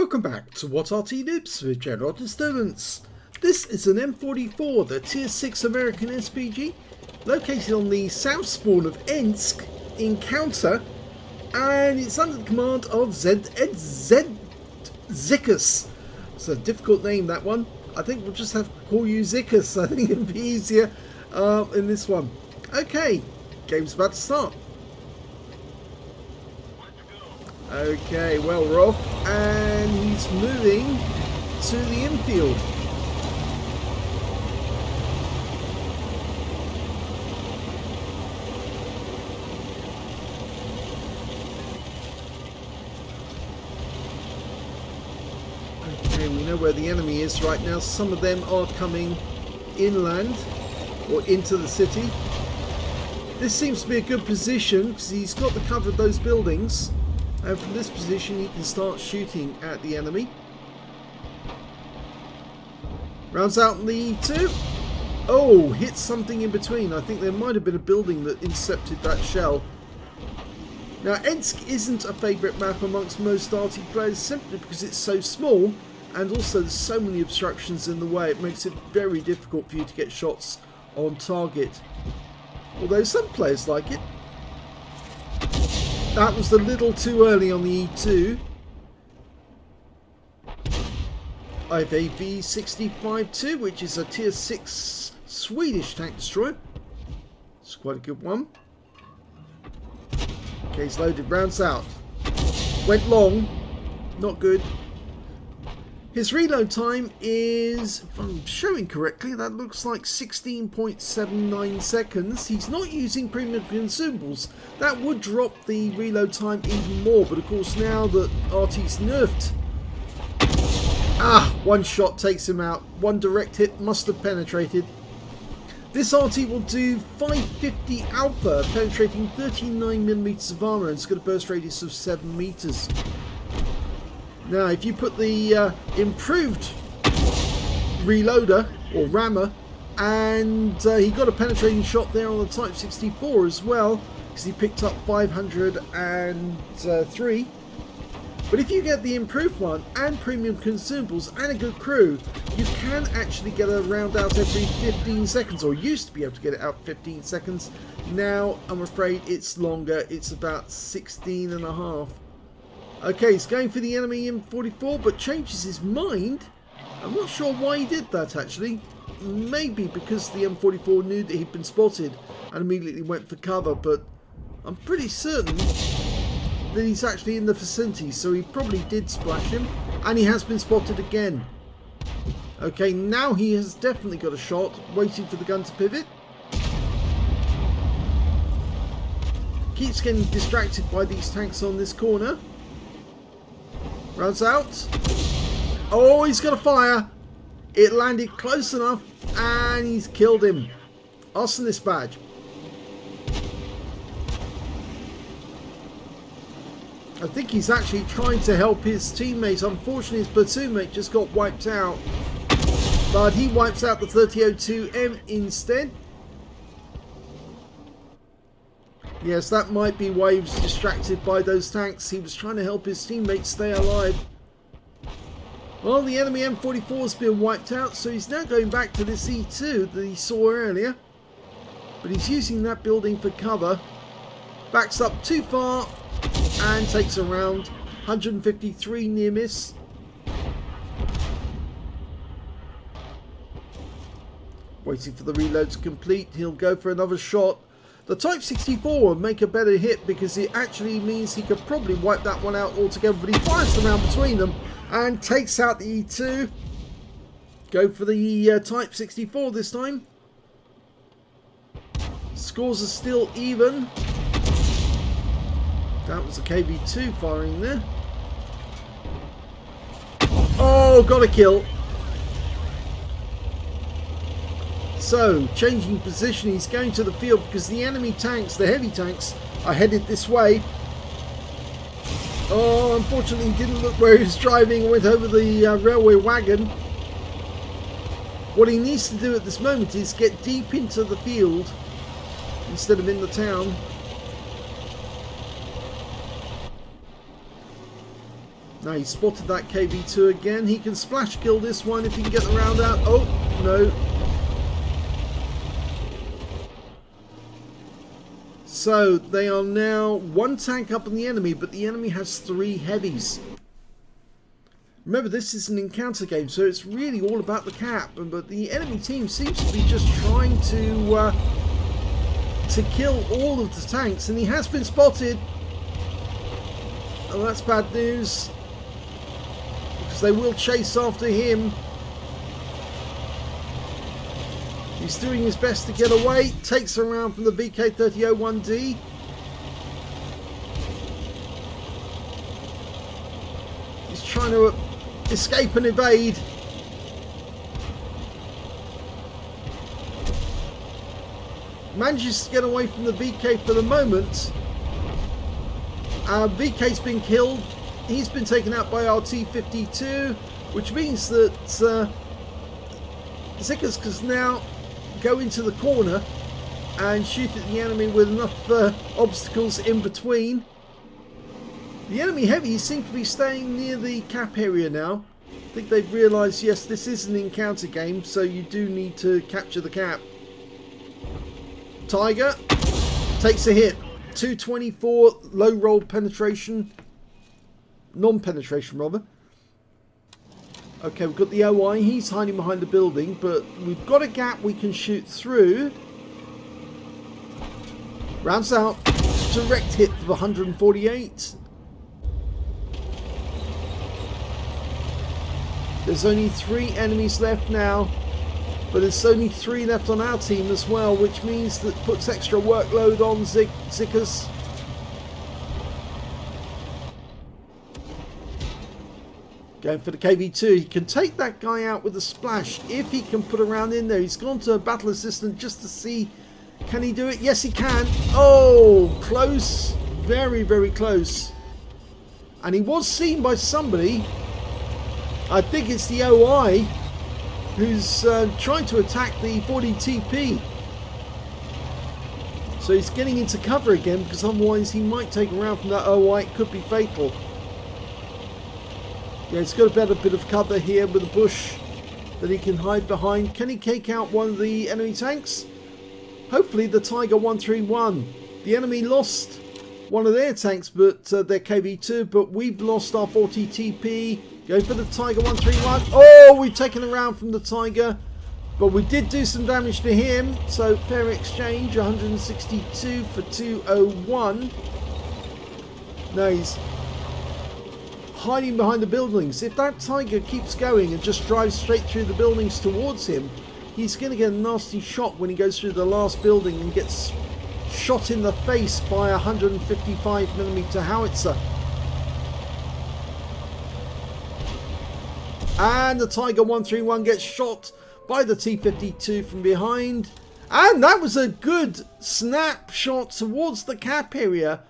Welcome back to What Arty Noobs with General Disturbance. This is an M44, the Tier 6 American SPG, located on the south spawn of Ensk in Counter, and it's under the command of Zdzikus. It's a difficult name, that one. I think we'll just have to call you Zdzikus. I think it'd be easier in this one. Okay, game's about to start. Okay, well, we're off, and he's moving to the infield. Okay, we know where the enemy is right now. Some of them are coming inland or into the city. This seems to be a good position because he's got the cover of those buildings. And from this position he can start shooting at the enemy. Rounds out in the E2. Oh, hits something in between. I think there might have been a building that intercepted that shell. Now, Ensk isn't a favourite map amongst most Arty players simply because it's so small, and also there's so many obstructions in the way. It makes it very difficult for you to get shots on target. Although some players like it. That was a little too early on the E2. I have a V65-2, which is a Tier 6 Swedish tank destroyer. It's quite a good one. Okay, he's loaded, rounds out. Went long, not good. His reload time is, if I'm showing correctly, that looks like 16.79 seconds. He's not using premium consumables. That would drop the reload time even more, but of course now that Arty's nerfed. One shot takes him out. One direct hit must have penetrated. This Arty will do 550 alpha, penetrating 39mm of armor, and it's got a burst radius of 7 meters. Now, if you put the improved reloader, or rammer, and he got a penetrating shot there on the Type 64 as well, because he picked up 503. But if you get the improved one, and premium consumables, and a good crew, you can actually get a round out every 15 seconds, or used to be able to get it out 15 seconds. Now, I'm afraid it's longer, it's about 16 and a half. Okay, he's going for the enemy M44, but changes his mind. I'm not sure why he did that, actually. Maybe because the M44 knew that he'd been spotted and immediately went for cover, but I'm pretty certain that he's actually in the vicinity, so he probably did splash him, and he has been spotted again. Okay, now he has definitely got a shot, waiting for the gun to pivot. Keeps getting distracted by these tanks on this corner. Rounds out. Oh, he's got a fire. It landed close enough and he's killed him. Aslains badge. I think he's actually trying to help his teammate. Unfortunately, his platoon mate just got wiped out. But he wipes out the 3002M instead. Yes, that might be why he was distracted by those tanks. He was trying to help his teammates stay alive. Well, the enemy M44 has been wiped out, so he's now going back to this E2 that he saw earlier. But he's using that building for cover. Backs up too far and takes a round. 153 near miss. Waiting for the reload to complete. He'll go for another shot. The Type 64 will make a better hit because it actually means he could probably wipe that one out altogether, but he fires the round between them and takes out the E2. Go for the Type 64 this time. Scores are still even. That was a KV2 firing there. Oh, got a kill. So, changing position, he's going to the field because the enemy tanks, the heavy tanks, are headed this way. Oh, unfortunately he didn't look where he was driving, went over the railway wagon. What he needs to do at this moment is get deep into the field instead of in the town. Now he spotted that KV2 again. He can splash kill this one if he can get the round out. Oh, no. So they are now one tank up on the enemy, but the enemy has 3 heavies. Remember, this is an encounter game, so it's really all about the cap. But the enemy team seems to be just trying to kill all of the tanks, and he has been spotted. Oh, that's bad news, because they will chase after him. He's doing his best to get away. Takes a round from the VK3001D. He's trying to escape and evade. Manages to get away from the VK for the moment. VK's been killed. He's been taken out by our T52, which means that Zdzikus can now go into the corner and shoot at the enemy with enough obstacles in between. The enemy heavies seem to be staying near the cap area now. I think they've realised, yes, this is an encounter game, so you do need to capture the cap. Tiger takes a hit. 224 low roll penetration. Non-penetration rather. Okay, we've got the OI. He's hiding behind the building, but we've got a gap we can shoot through. Rounds out. Direct hit for 148. There's only 3 enemies left now, but there's only 3 left on our team as well, which means that puts extra workload on Zdzikus. Going for the KV2. He can take that guy out with a splash if he can put a round in there. He's gone to a battle assistant just to see, can he do it? Yes, he can. Oh, close. Very, very close. And he was seen by somebody. I think it's the OI who's trying to attack the 40TP. So he's getting into cover again, because otherwise he might take a round from that OI. It could be fatal. Yeah, he's got a better bit of cover here with a bush that he can hide behind. Can he take out one of the enemy tanks? Hopefully the Tiger 131. The enemy lost one of their tanks, but their KV2, but we've lost our 40TP. Going for the Tiger 131. Oh, we've taken a round from the Tiger, but we did do some damage to him. So fair exchange, 162 for 201. No, he's hiding behind the buildings. If that Tiger keeps going and just drives straight through the buildings towards him, he's going to get a nasty shot when he goes through the last building and gets shot in the face by a 155mm howitzer. And the Tiger 131 gets shot by the T52 from behind. And that was a good snapshot towards the cap area.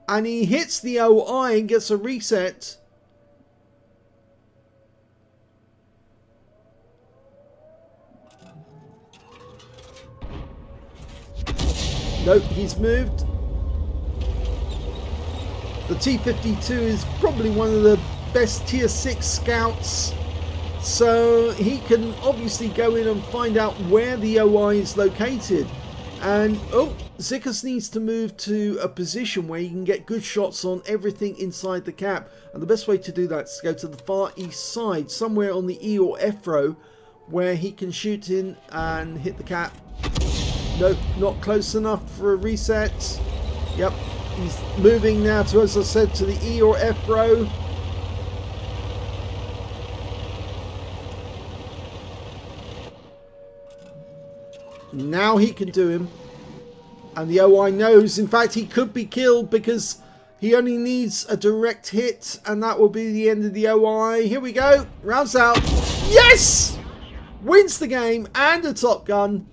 And he hits the OI and gets a reset. Nope, he's moved. The T52 is probably one of the best tier 6 scouts. So he can obviously go in and find out where the OI is located. And, oh, Zdzikus needs to move to a position where he can get good shots on everything inside the cap. And the best way to do that is to go to the far east side, somewhere on the E or F row, where he can shoot in and hit the cap. Nope, not close enough for a reset. Yep, he's moving now to, as I said, to the E or F row. Now he can do him. And the OI knows, in fact, he could be killed because he only needs a direct hit, and that will be the end of the OI. Here we go. Rounds out. Yes! Wins the game and a Top Gun.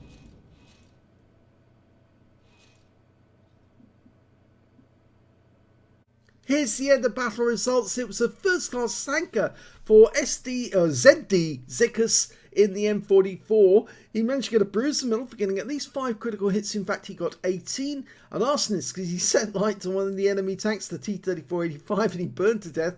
Here's the end of battle results. It was a first class tanker for ZD Zdzikus in the M44. He managed to get a bruise in the middle for getting at least 5 critical hits. In fact, he got 18. And Aslains, because he set light to one of the enemy tanks, the T-3485, and he burned to death.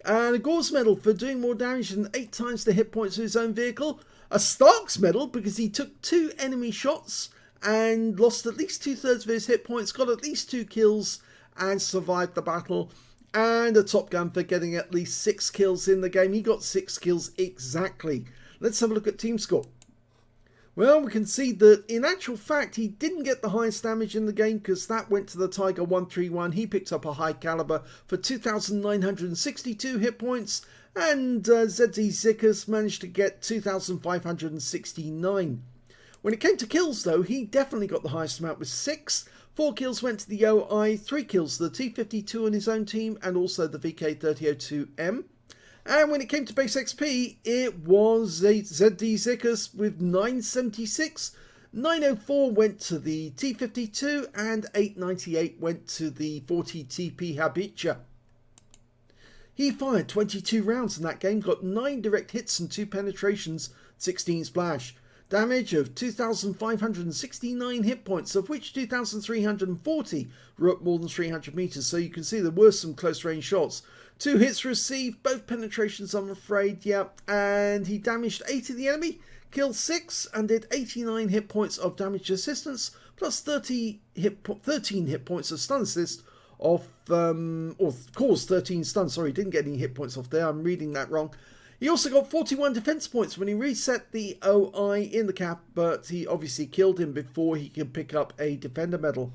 And a Gauze medal for doing more damage than 8 times the hit points of his own vehicle. A Starks medal because he took 2 enemy shots and lost at least 2/3 of his hit points, got at least 2 kills and survived the battle. And a Top Gun for getting at least 6 kills in the game. He got 6 kills exactly. Let's have a look at team score. Well, we can see that in actual fact he didn't get the highest damage in the game because that went to the Tiger 131. He picked up a high caliber for 2,962 hit points, and Zdzikus managed to get 2,569. When it came to kills though, he definitely got the highest amount with 6. 4 kills went to the OI, 3 kills to the T52 on his own team, and also the VK3002M. And when it came to base XP, it was a Zdzikus with 976. 904 went to the T52 and 898 went to the 40 TP Habitia. He fired 22 rounds in that game, got 9 direct hits and 2 penetrations, 16 splash. Damage of 2,569 hit points, of which 2,340 were up more than 300 meters, so you can see there were some close range shots. 2 hits received, both penetrations I'm afraid, yeah, and he damaged 8 of the enemy, killed 6 and did 89 hit points of damage assistance, plus 13 hit points of stun assist or caused 13 stuns, sorry, didn't get any hit points off there, I'm reading that wrong. He also got 41 defense points when he reset the OI in the cap, but he obviously killed him before he could pick up a defender medal.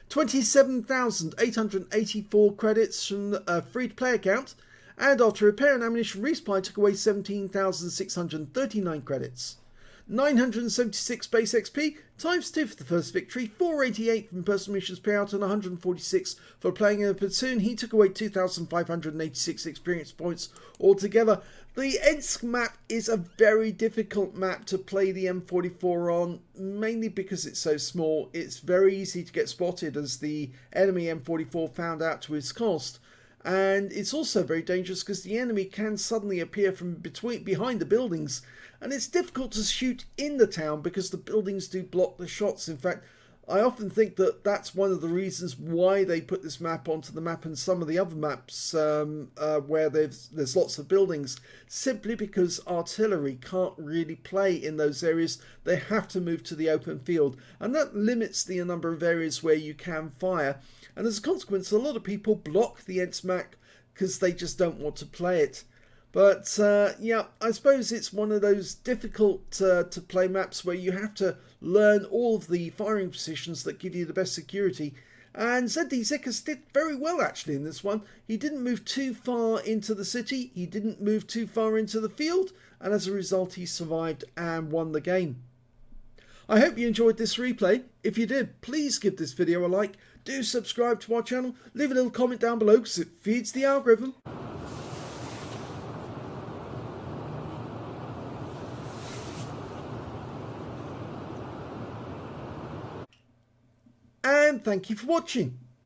27,884 credits from a free-to-play account, and after repair and ammunition resupply took away 17,639 credits. 976 base XP, times 2 for the first victory, 488 from personal missions payout, and 146 for playing in a platoon. He took away 2,586 experience points altogether. The Ensk map is a very difficult map to play the M44 on, mainly because it's so small. It's very easy to get spotted, as the enemy M44 found out to his cost. And it's also very dangerous because the enemy can suddenly appear from behind the buildings, and it's difficult to shoot in the town because the buildings do block the shots. In fact, I often think that that's one of the reasons why they put this map onto the map and some of the other maps where there's lots of buildings, simply because artillery can't really play in those areas. They have to move to the open field, and that limits the number of areas where you can fire. And as a consequence, a lot of people block the Ensk map because they just don't want to play it. But yeah, I suppose it's one of those difficult to play maps where you have to learn all of the firing positions that give you the best security. And Zdzikus did very well actually in this one. He didn't move too far into the city, he didn't move too far into the field, and as a result he survived and won the game. I hope you enjoyed this replay. If you did, please give this video a like, do subscribe to our channel, leave a little comment down below because it feeds the algorithm. And thank you for watching.